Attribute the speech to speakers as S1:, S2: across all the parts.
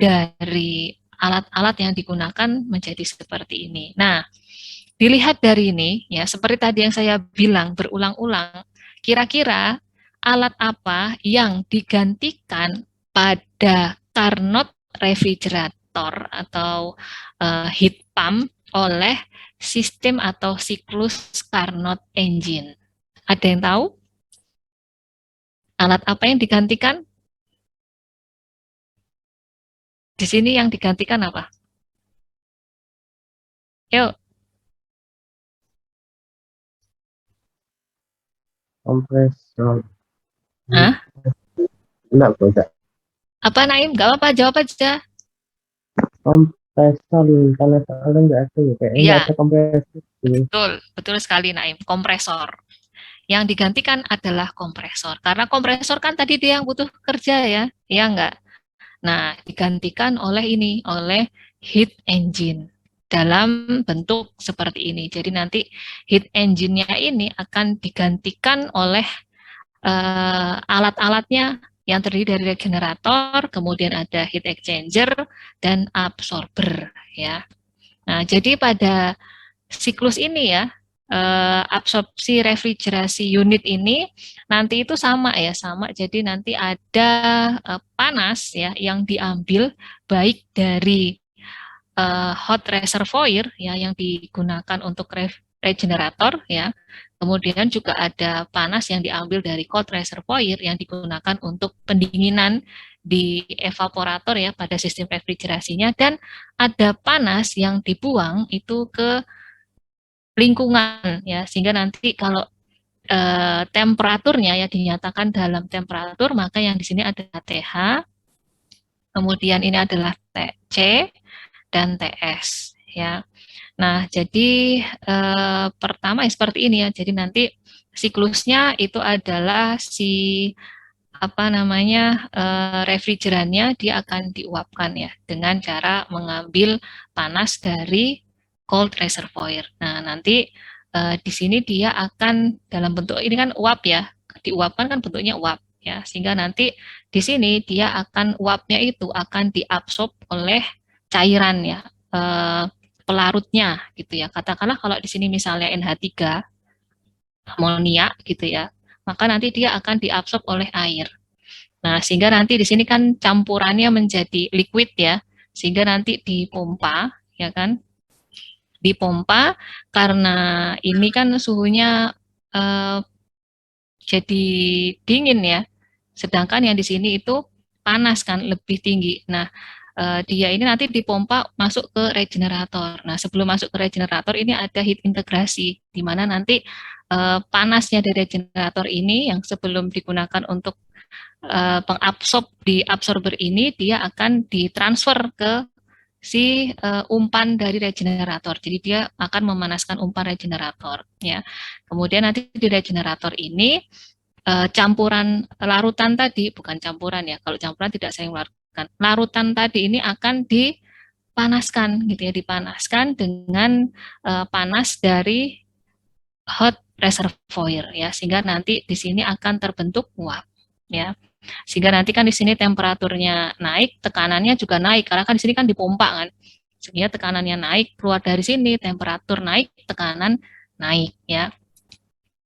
S1: dari alat-alat yang digunakan menjadi seperti ini. Nah, dilihat dari ini, ya seperti tadi yang saya bilang berulang-ulang, kira-kira alat apa yang digantikan pada Carnot refrigerator atau heat pump oleh sistem atau siklus Carnot engine? Ada yang tahu? Alat apa yang digantikan? Di sini yang digantikan apa? Yuk.
S2: Kompresor.
S1: Hah?
S2: Enggak, enggak.
S1: Apa Naim? Gak apa-apa, jawab aja.
S2: Kompresor, karena soalnya nggak ada ya. Kayaknya nggak
S1: Iya,
S2: ada kompresor.
S1: betul. Betul sekali Naim. Kompresor. Yang digantikan adalah kompresor. Karena kompresor kan tadi dia yang butuh kerja ya. Ya enggak? Nah, digantikan oleh ini, oleh heat engine dalam bentuk seperti ini. Jadi nanti heat engine-nya ini akan digantikan oleh alat-alatnya yang terdiri dari regenerator, kemudian ada heat exchanger dan absorber ya. Nah, jadi pada siklus ini ya, absorpsi refrigerasi unit ini nanti itu sama ya, sama. Jadi nanti ada panas ya yang diambil baik dari hot reservoir ya yang digunakan untuk regenerator ya. Kemudian juga ada panas yang diambil dari cold reservoir yang digunakan untuk pendinginan di evaporator ya pada sistem refrigerasinya, dan ada panas yang dibuang itu ke lingkungan ya, sehingga nanti kalau temperaturnya ya dinyatakan dalam temperatur, maka yang di sini ada TH, kemudian ini adalah TC dan TS ya. Nah, jadi pertama seperti ini ya. Jadi nanti siklusnya itu adalah si apa namanya refrigerannya dia akan diuapkan ya dengan cara mengambil panas dari cold reservoir. Nah, nanti di sini dia akan dalam bentuk ini kan uap ya. Diuapkan kan bentuknya uap ya. Sehingga nanti di sini dia akan uapnya itu akan diabsorb oleh cairan ya. Pelarutnya gitu ya. Katakanlah kalau di sini misalnya NH3 amonia gitu ya, maka nanti dia akan diabsorb oleh air. Nah, sehingga nanti di sini kan campurannya menjadi liquid ya, sehingga nanti dipompa ya kan, dipompa karena ini kan suhunya eh, jadi dingin ya, sedangkan yang di sini itu panas kan lebih tinggi. Nah, dia ini nanti dipompa masuk ke regenerator. Nah, sebelum masuk ke regenerator ini ada heat integrasi, di mana nanti panasnya dari regenerator ini yang sebelum digunakan untuk pengabsorb di absorber ini, dia akan ditransfer ke si umpan dari regenerator. Jadi dia akan memanaskan umpan regenerator ya. Kemudian nanti di regenerator ini campuran larutan tadi, bukan campuran ya, kalau campuran tidak saya melarutkan, larutan tadi ini akan dipanaskan gitu ya, dipanaskan dengan panas dari hot reservoir ya, sehingga nanti di sini akan terbentuk uap ya, sehingga nanti kan di sini temperaturnya naik, tekanannya juga naik karena kan di sini kan dipompa kan, sehingga tekanannya naik, keluar dari sini temperatur naik, tekanan naik ya.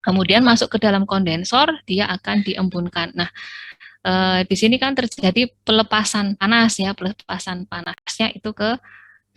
S1: Kemudian masuk ke dalam kondensor, dia akan diembunkan. Nah, di sini kan terjadi pelepasan panas ya, pelepasan panasnya itu ke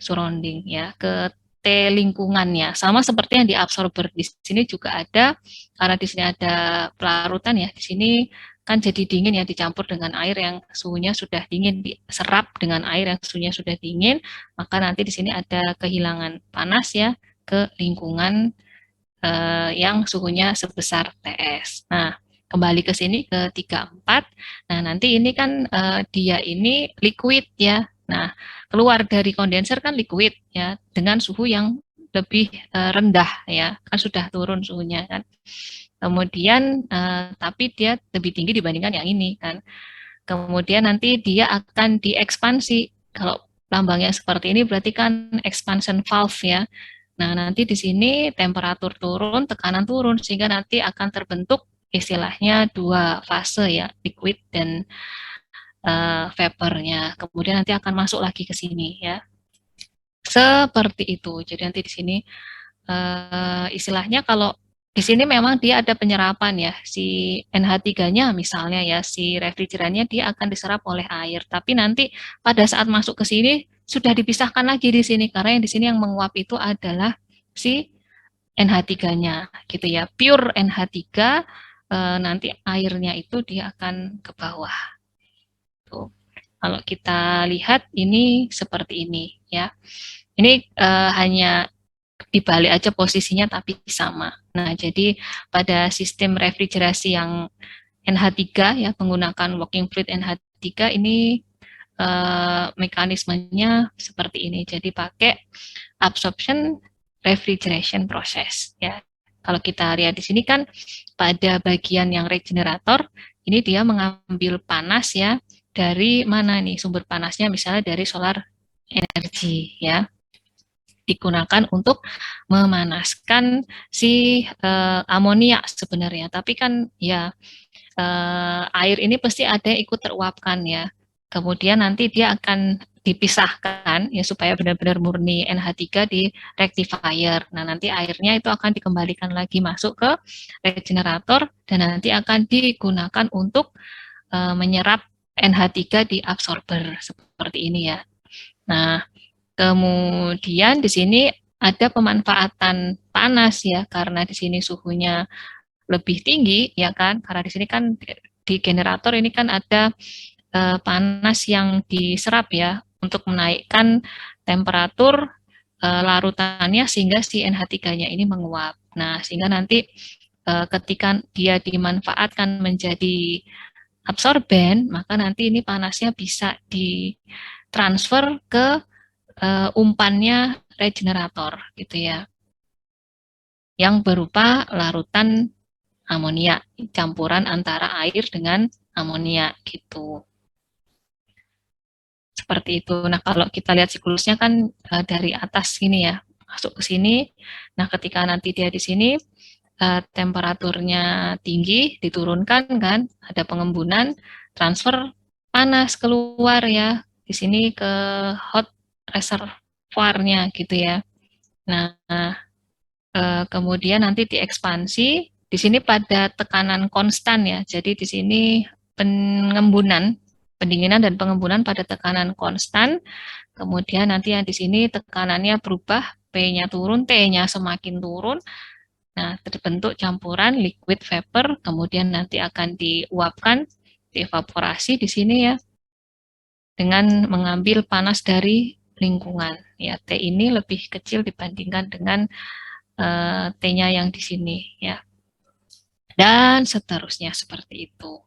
S1: surrounding ya, ke T lingkungannya. Sama seperti yang di absorber, di sini juga ada, karena di sini ada pelarutan ya, di sini kan jadi dingin ya, dicampur dengan air yang suhunya sudah dingin, diserap dengan air yang suhunya sudah dingin, maka nanti di sini ada kehilangan panas ya ke lingkungan yang suhunya sebesar TS. Nah, kembali ke sini ke 34. Nah, nanti ini kan dia ini liquid ya. Nah, keluar dari kondenser kan liquid ya dengan suhu yang lebih rendah ya. Kan sudah turun suhunya kan. Kemudian tapi dia lebih tinggi dibandingkan yang ini kan. Kemudian nanti dia akan diekspansi. Kalau lambangnya seperti ini berarti kan expansion valve ya. Nah, nanti di sini temperatur turun, tekanan turun, sehingga nanti akan terbentuk istilahnya dua fase ya, liquid dan vapornya. Kemudian nanti akan masuk lagi ke sini ya. Seperti itu. Jadi nanti di sini istilahnya kalau di sini memang dia ada penyerapan ya, si NH3-nya misalnya ya, si refrigerannya dia akan diserap oleh air. Tapi nanti pada saat masuk ke sini sudah dipisahkan lagi di sini karena yang di sini yang menguap itu adalah si NH3-nya gitu ya. Pure NH3 nanti airnya itu dia akan ke bawah. Tuh. Kalau kita lihat ini seperti ini ya. Ini hanya dibalik aja posisinya tapi sama. Nah, jadi pada sistem refrigerasi yang NH3 ya menggunakan working fluid NH3 ini mekanismenya seperti ini. Jadi pakai absorption refrigeration process ya. Kalau kita lihat di sini kan pada bagian yang regenerator ini dia mengambil panas ya dari mana nih sumber panasnya, misalnya dari solar energi ya, digunakan untuk memanaskan si amonia sebenarnya. Tapi kan ya air ini pasti ada yang ikut teruapkan ya. Kemudian nanti dia akan dipisahkan ya supaya benar-benar murni NH3 di rectifier. Nah, nanti airnya itu akan dikembalikan lagi masuk ke regenerator dan nanti akan digunakan untuk menyerap NH3 di absorber seperti ini ya. Nah, kemudian di sini ada pemanfaatan panas ya, karena di sini suhunya lebih tinggi ya kan, karena di sini kan di generator ini kan ada panas yang diserap ya untuk menaikkan temperatur larutannya sehingga si NH3-nya ini menguap. Nah, sehingga nanti ketika dia dimanfaatkan menjadi absorben, maka nanti ini panasnya bisa ditransfer ke umpannya regenerator gitu ya, yang berupa larutan amonia, campuran antara air dengan amonia gitu. Seperti itu. Nah, kalau kita lihat siklusnya kan dari atas sini ya, masuk ke sini. Nah, ketika nanti dia di sini temperaturnya tinggi, diturunkan kan, ada pengembunan, transfer panas keluar ya, di sini ke hot reservoirnya gitu ya. Nah, kemudian nanti diekspansi, di sini pada tekanan konstan ya, jadi di sini pengembunan, pendinginan dan pengembunan pada tekanan konstan, kemudian nanti yang di sini tekanannya berubah, P-nya turun, T-nya semakin turun, nah terbentuk campuran liquid vapor, kemudian nanti akan diuapkan, dievaporasi di sini ya, dengan mengambil panas dari lingkungan. Ya, T ini lebih kecil dibandingkan dengan T-nya yang di sini ya. Dan seterusnya seperti itu.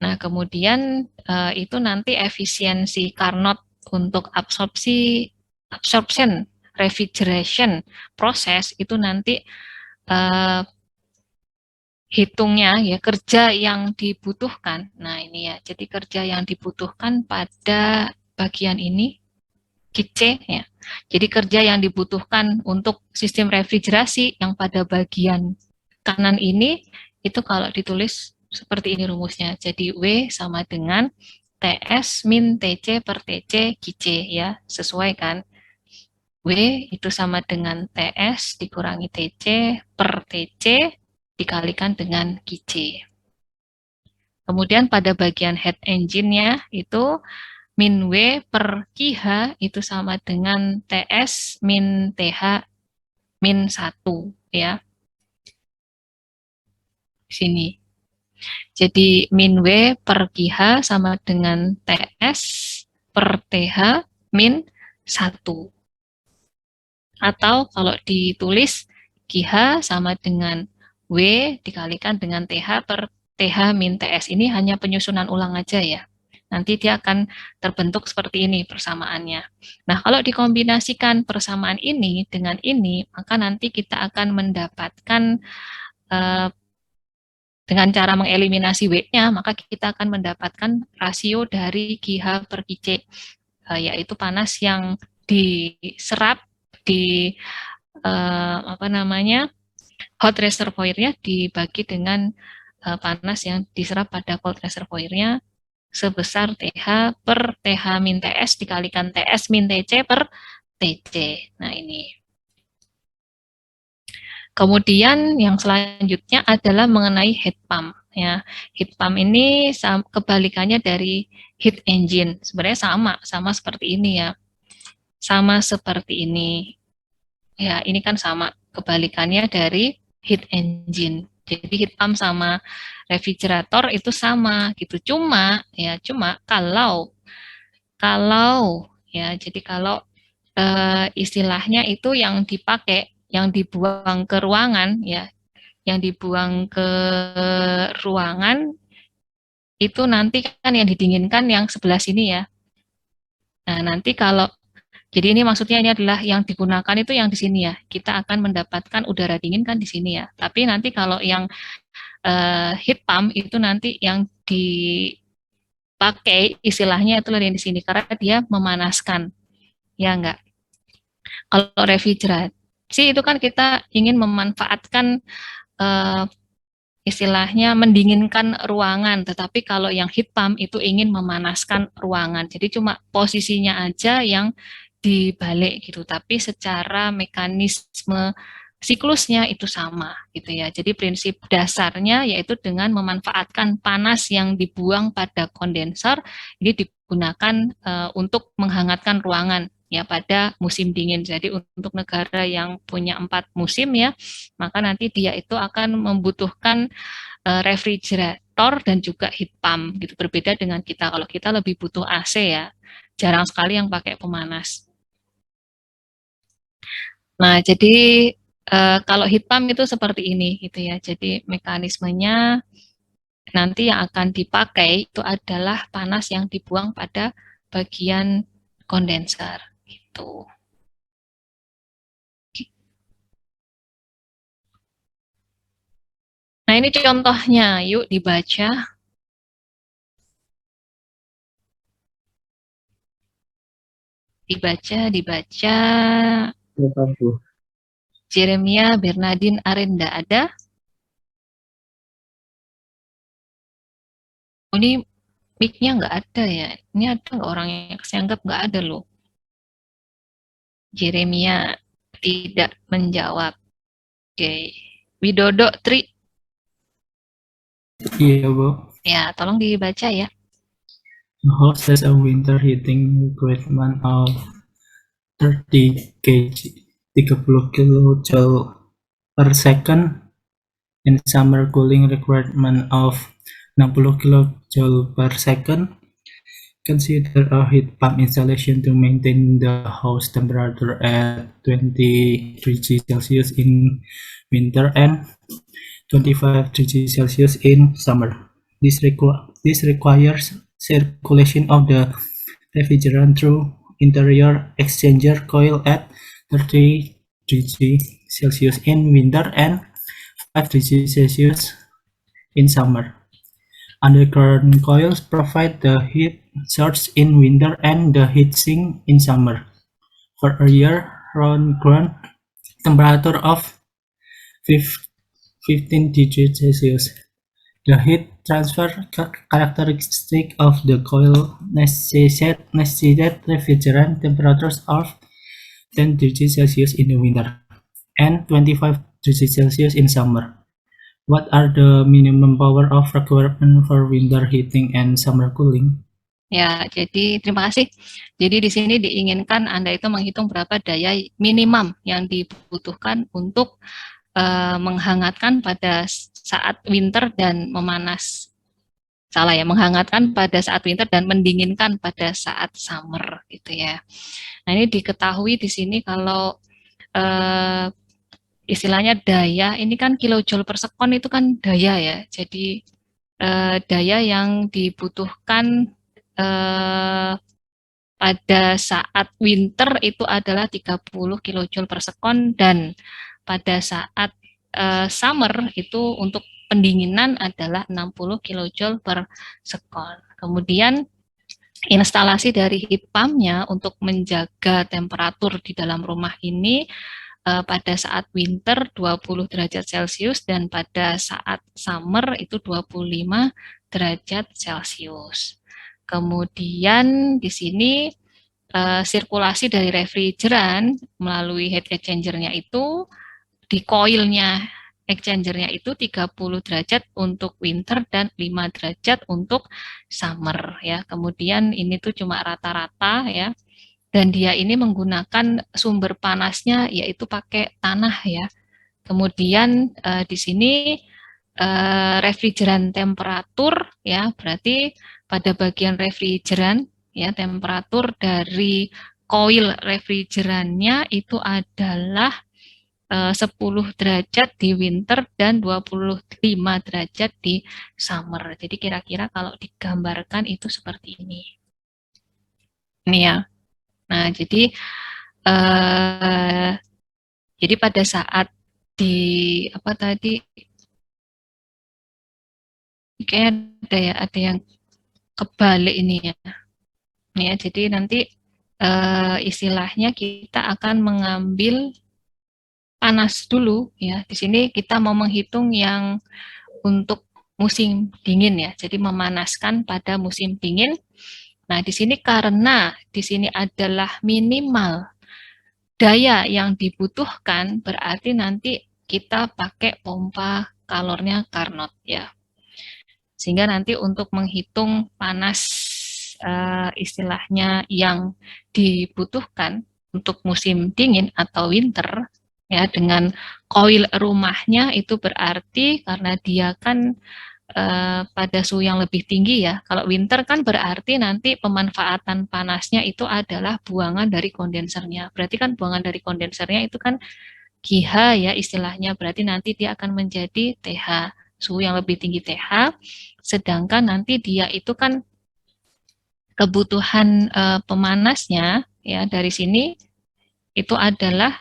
S1: Nah, kemudian itu nanti efisiensi Carnot untuk absorption refrigeration proses itu nanti hitungnya ya kerja yang dibutuhkan. Nah, ini ya. Jadi kerja yang dibutuhkan pada bagian ini QC ya. Jadi kerja yang dibutuhkan untuk sistem refrigerasi yang pada bagian kanan ini itu kalau ditulis seperti ini rumusnya. Jadi W sama dengan TS min TC per TC QC ya, sesuai kan? W itu sama dengan TS dikurangi TC per TC dikalikan dengan QC. Kemudian pada bagian head engine-nya itu min W per QH itu sama dengan TS min TH min 1 ya. Di sini. Jadi min W per QH sama dengan TS per TH min 1. Atau kalau ditulis QH sama dengan W dikalikan dengan TH per TH min TS. Ini hanya penyusunan ulang aja ya. Nanti dia akan terbentuk seperti ini persamaannya. Nah, kalau dikombinasikan persamaan ini dengan ini, maka nanti kita akan mendapatkan dengan cara mengeliminasi W-nya, maka kita akan mendapatkan rasio dari QH per QC, yaitu panas yang diserap di hot reservoir-nya dibagi dengan panas yang diserap pada cold reservoir-nya sebesar TH per TH min TS dikalikan TS min TC per TC. Nah, ini. Kemudian yang selanjutnya adalah mengenai heat pump. Ya, heat pump ini kebalikannya dari heat engine. Sebenarnya sama seperti ini ya. Sama seperti ini. Ya, ini kan sama kebalikannya dari heat engine. Jadi heat pump sama refrigerator itu sama gitu. Cuma kalau ya, jadi kalau istilahnya itu yang dipakai, yang dibuang ke ruangan ya, yang dibuang ke ruangan itu nanti kan yang didinginkan yang sebelah sini ya. Nah, nanti kalau jadi ini maksudnya ini adalah yang digunakan itu yang di sini ya. Kita akan mendapatkan udara dingin kan di sini ya. Tapi nanti kalau yang heat pump itu nanti yang dipakai istilahnya itu yang di sini karena dia memanaskan. Ya enggak. Kalau refrigerasi itu kan kita ingin memanfaatkan istilahnya mendinginkan ruangan, tetapi kalau yang heat pump itu ingin memanaskan ruangan. Jadi cuma posisinya aja yang dibalik gitu, tapi secara mekanisme siklusnya itu sama gitu ya. Jadi prinsip dasarnya yaitu dengan memanfaatkan panas yang dibuang pada kondensor ini digunakan untuk menghangatkan ruangan ya pada musim dingin. Jadi untuk negara yang punya 4 musim ya, maka nanti dia itu akan membutuhkan refrigerator dan juga heat pump gitu. Berbeda dengan kita, kalau kita lebih butuh AC ya, jarang sekali yang pakai pemanas. Nah, jadi kalau heat pump itu seperti ini gitu ya. Jadi mekanismenya nanti yang akan dipakai itu adalah panas yang dibuang pada bagian kondenser gitu. Nah, ini contohnya, yuk dibaca. Dibaca. Jeremia Bernardin Arenda ada? Oh, ini mic-nya nggak ada ya. Ini ada nggak orang yang saya anggap nggak ada loh. Jeremia tidak menjawab. Oke. Widodo Tri.
S3: Iya, Bu.
S1: Ya, tolong dibaca ya.
S3: The house has a winter heating requirement of 30 kg, 30 kilojoule per second, and summer cooling requirement of 60 kilojoule per second. Consider a heat pump installation to maintain the house temperature at 23 degrees Celsius in winter and 25 degrees Celsius in summer. This requires circulation of the refrigerant through interior exchanger coil at 30 degrees Celsius in winter and 5 degrees Celsius in summer. Underground coils provide the heat source in winter and the heat sink in summer. For a year-round ground temperature of 15 degrees Celsius. The heat transfer characteristic of the coil necessitate refrigerant temperatures of 10 degrees Celsius in the winter and 25 degrees Celsius in summer. What are the minimum power of requirement for winter heating and summer cooling?
S1: Ya, jadi terima kasih. Jadi di sini diinginkan Anda itu menghitung berapa daya minimum yang dibutuhkan untuk menghangatkan pada saat winter dan menghangatkan pada saat winter dan mendinginkan pada saat summer gitu ya. Nah, ini diketahui di sini kalau istilahnya daya ini kan kilojoule per sekon itu kan daya ya. Jadi daya yang dibutuhkan pada saat winter itu adalah 30 kilojoule per sekon dan pada saat summer itu untuk pendinginan adalah 60 kilojoule per sekon. Kemudian instalasi dari heat pump-nya untuk menjaga temperatur di dalam rumah ini pada saat winter 20 derajat Celcius dan pada saat summer itu 25 derajat Celcius. Kemudian di sini sirkulasi dari refrigeran melalui heat exchanger-nya itu di koilnya exchanger-nya itu 30 derajat untuk winter dan 5 derajat untuk summer ya. Kemudian ini tuh cuma rata-rata ya. Dan dia ini menggunakan sumber panasnya yaitu pakai tanah ya. Kemudian di sini refrigeran temperatur ya, berarti pada bagian refrigeran ya, temperatur dari koil refrigerannya itu adalah 10 derajat di winter dan 25 derajat di summer. Jadi kira-kira kalau digambarkan itu seperti ini. Ini ya. Nah, jadi pada saat di apa tadi kayak ada yang kebalik ini ya. Ya, jadi nanti istilahnya kita akan mengambil panas dulu ya. Di sini kita mau menghitung yang untuk musim dingin ya. Jadi memanaskan pada musim dingin. Nah, di sini karena di sini adalah minimal daya yang dibutuhkan, berarti nanti kita pakai pompa kalornya Carnot ya. Sehingga nanti untuk menghitung panas istilahnya yang dibutuhkan untuk musim dingin atau winter ya, dengan koil rumahnya itu berarti karena dia kan pada suhu yang lebih tinggi ya. Kalau winter kan berarti nanti pemanfaatan panasnya itu adalah buangan dari kondensernya. Berarti kan buangan dari kondensernya itu kan QH ya istilahnya. Berarti nanti dia akan menjadi TH. Suhu yang lebih tinggi TH. Sedangkan nanti dia itu kan kebutuhan pemanasnya ya dari sini itu adalah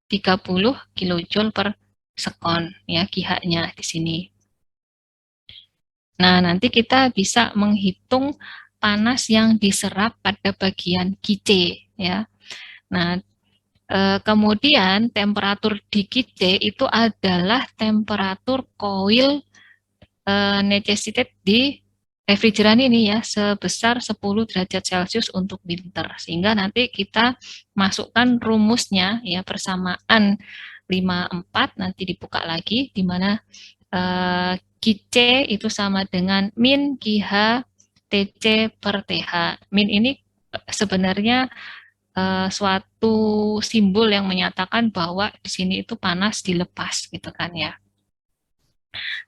S1: 30 kilojoule per sekon ya QH-nya di sini. Nah, nanti kita bisa menghitung panas yang diserap pada bagian QC ya. Nah, kemudian temperatur di QC itu adalah temperatur koil necessitate di refrigeran ini ya sebesar 10 derajat Celcius untuk winter. Sehingga nanti kita masukkan rumusnya ya persamaan 54 nanti dibuka lagi di mana QC itu sama dengan min QH TC per TH. Min ini sebenarnya suatu simbol yang menyatakan bahwa di sini itu panas dilepas gitu kan ya.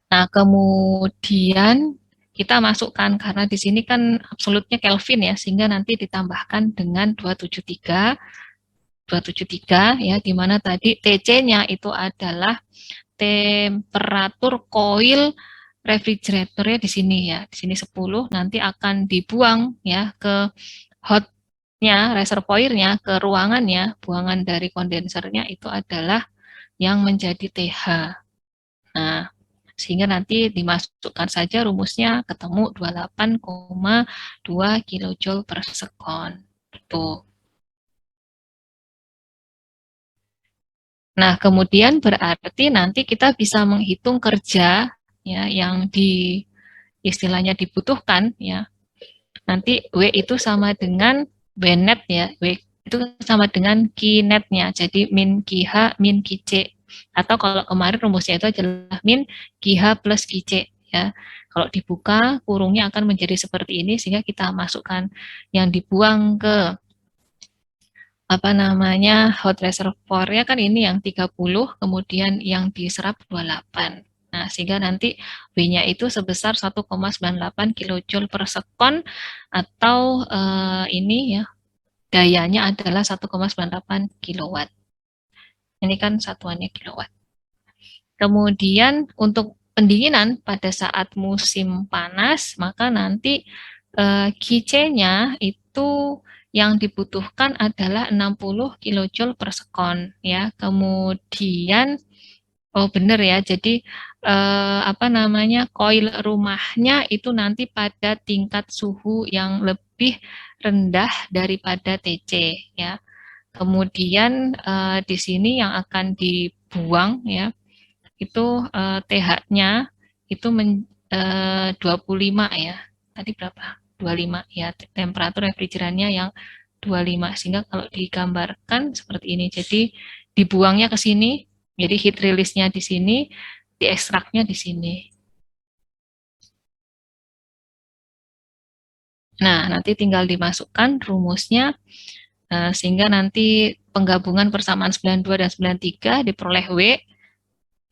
S1: Nah, kemudian kita masukkan karena di sini kan absolutnya Kelvin ya, sehingga nanti ditambahkan dengan 273 ya, di mana tadi TC-nya itu adalah temperatur koil refrigeratornya di sini ya. Di sini 10 nanti akan dibuang ya ke hotnya, reservoirnya, ke ruangannya, buangan dari kondensernya itu adalah yang menjadi TH. Nah, sehingga nanti dimasukkan saja rumusnya ketemu 28,2 kilojoule per sekon. Tuh. Nah, kemudian berarti nanti kita bisa menghitung kerja ya yang istilahnya dibutuhkan ya. Nanti W itu sama dengan W net ya. W itu sama dengan Q netnya. Jadi min QH min QC. Atau kalau kemarin rumusnya itu adalah min QH plus QC ya. Kalau dibuka kurungnya akan menjadi seperti ini sehingga kita masukkan yang dibuang ke hot reservoir-nya kan ini yang 30, kemudian yang diserap 28. Nah, sehingga nanti W-nya itu sebesar 1,98 kilojoule per sekon atau ini ya, dayanya adalah 1,98 kilowatt. Ini kan satuannya kilowatt. Kemudian untuk pendinginan pada saat musim panas, maka nanti QC-nya itu yang dibutuhkan adalah 60 kilojoule per sekon ya. Kemudian benar ya. Jadi koil rumahnya itu nanti pada tingkat suhu yang lebih rendah daripada TC ya. Kemudian di sini yang akan dibuang ya itu TH-nya itu 25 ya. Tadi berapa? 25 ya, temperatur refrigerannya yang 25, sehingga kalau digambarkan seperti ini. Jadi dibuangnya ke sini, jadi heat release-nya di sini, diekstraknya di sini. Nah, nanti tinggal dimasukkan rumusnya, sehingga nanti penggabungan persamaan 92 dan 93 diperoleh W.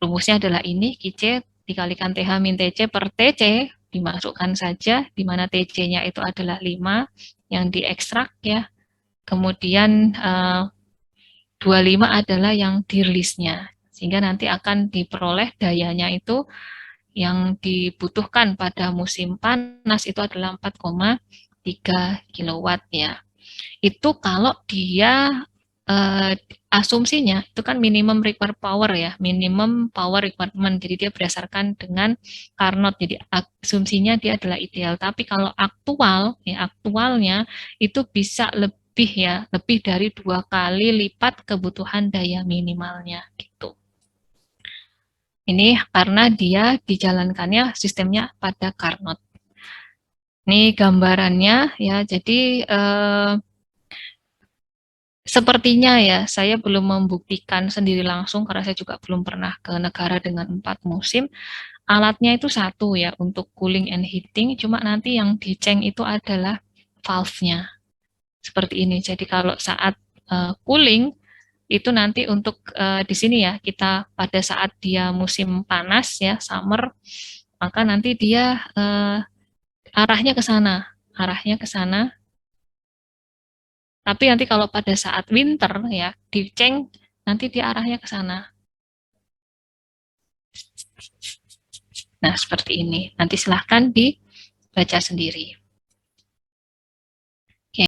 S1: Rumusnya adalah ini, QC dikalikan TH min TC per TC, dimasukkan saja, di mana TC-nya itu adalah 5, yang diekstrak ya. Kemudian 25 adalah yang dirilisnya, sehingga nanti akan diperoleh dayanya itu yang dibutuhkan pada musim panas itu adalah 4,3 kilowatt ya. Itu kalau dia asumsinya itu kan minimum required power ya, minimum power requirement. Jadi dia berdasarkan dengan Carnot. Jadi asumsinya dia adalah ideal. Tapi kalau aktual ya, aktualnya itu bisa lebih ya, lebih dari 2 kali lipat kebutuhan daya minimalnya gitu. Ini karena dia dijalankannya sistemnya pada Carnot. Ini gambarannya ya, jadi sepertinya ya, saya belum membuktikan sendiri langsung karena saya juga belum pernah ke negara dengan 4 musim. Alatnya itu satu ya untuk cooling and heating, cuma nanti yang diceng itu adalah valve-nya. Seperti ini. Jadi kalau saat cooling itu nanti untuk di sini ya, kita pada saat dia musim panas ya, summer, maka nanti dia arahnya ke sana, arahnya ke sana. Tapi nanti kalau pada saat winter ya, diceng nanti dia arahnya ke sana. Nah, seperti ini. Nanti silahkan dibaca sendiri.